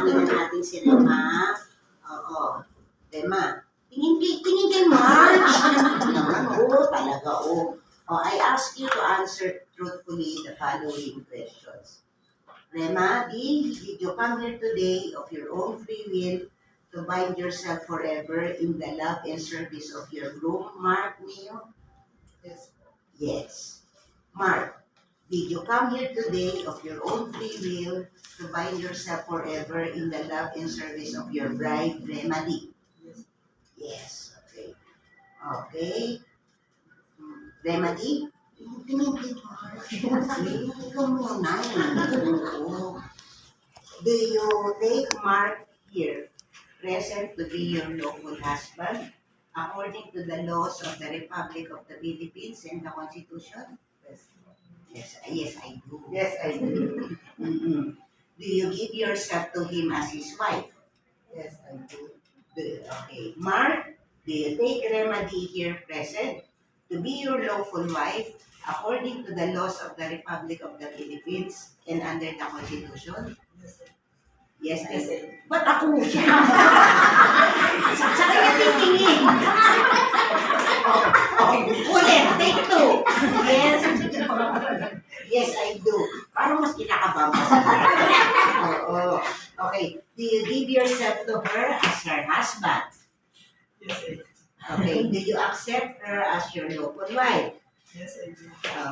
naman natin si Rema. Oo. Rema, tingin kay Marge. Naman, oo, talaga, oo. Oh, I ask you to answer truthfully the following questions. Rema, did you come here today of your own free will to bind yourself forever in the love and service of your groom, Mark Neo? Yes. Yes. Mark, did you come here today of your own free will to bind yourself forever in the love and service of your bride, Rema D? Yes. Yes. Okay. Okay. Rema D? Tingin ikaw muna. Oo. Do you take Mark here present to be your lawful husband according to the laws of the Republic of the Philippines and the Constitution? Yes, I do. Yes, I do. Mm-mm. Do you give yourself to him as his wife? Yes, I do. Okay. Mark, do you take Rema D here present to be your lawful wife according to the laws of the Republic of the Philippines and under the Constitution? Yes, Yes, I do. Ba't ako siya? Sa kanya titingin. Ulit, take two. Yes. Yes, I do. Parang mas kinakabahan sa kanya. Oo. Okay. Do you give yourself to her as her husband? Yes, I do. Okay. Do you accept her as your lawful wife? Yes, I do.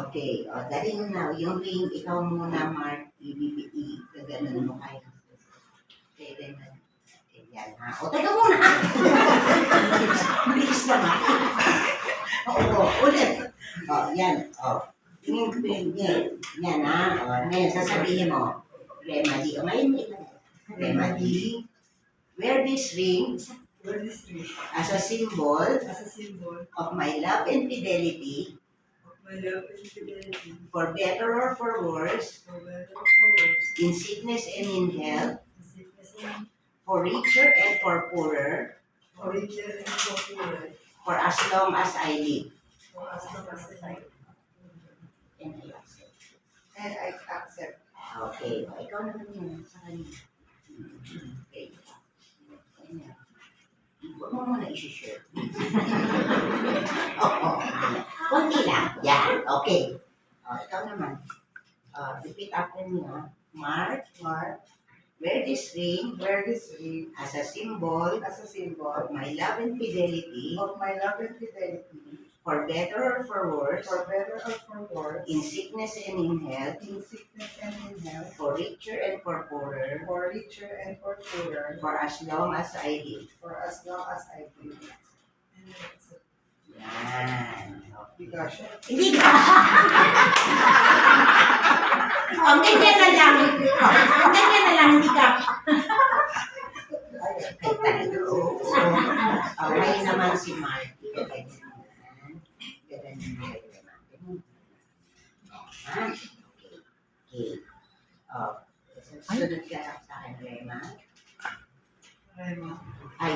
Okay. O, dali mo na. Yung ring, ikaw muna, Mark. I-BBE. Gaganon mo kayo. Okay, then. Yan ha. O, teka muna. Bilis naman. Oo, ulit. O, yan. O. Yan ha. O, ngayon, sasabihin mo. Rema D. O, ngayon, Rema D. Wear this ring Wear this ring as a symbol as a symbol of my love and fidelity of my love and fidelity, for better or for worse, for better or for worse, in sickness and in health, in sickness and for richer and for poorer, for richer and for poorer, for as long as I live. for as long as I live. And I accept. And I accept. Okay. O, ikaw naman yun sa kanya. Okay. Kanya. Huwag mo muna isi-share. Oo. Kunti lang. Yan. Okay. O, ikaw naman. Repeat after me, ha? Mark, wear this ring Wear this ring as a symbol as a symbol of my love and fidelity of my love and fidelity, for better or for worse, for better or for worse, in sickness and in health, in sickness and in health, for richer and for poorer, for richer and for poorer, for as long as I live. for as long as I live. And I accept. Yan. Because Hindi ka. Ang ganyan na lang. Ang ganyan na lang, hindi ka. Ay, talaga. Oo. Ngayon naman si Mark. Ganyan naman. Ganyan naman. Ha? Okay. Oh. Sunod ka sa akin, Rema. Rema,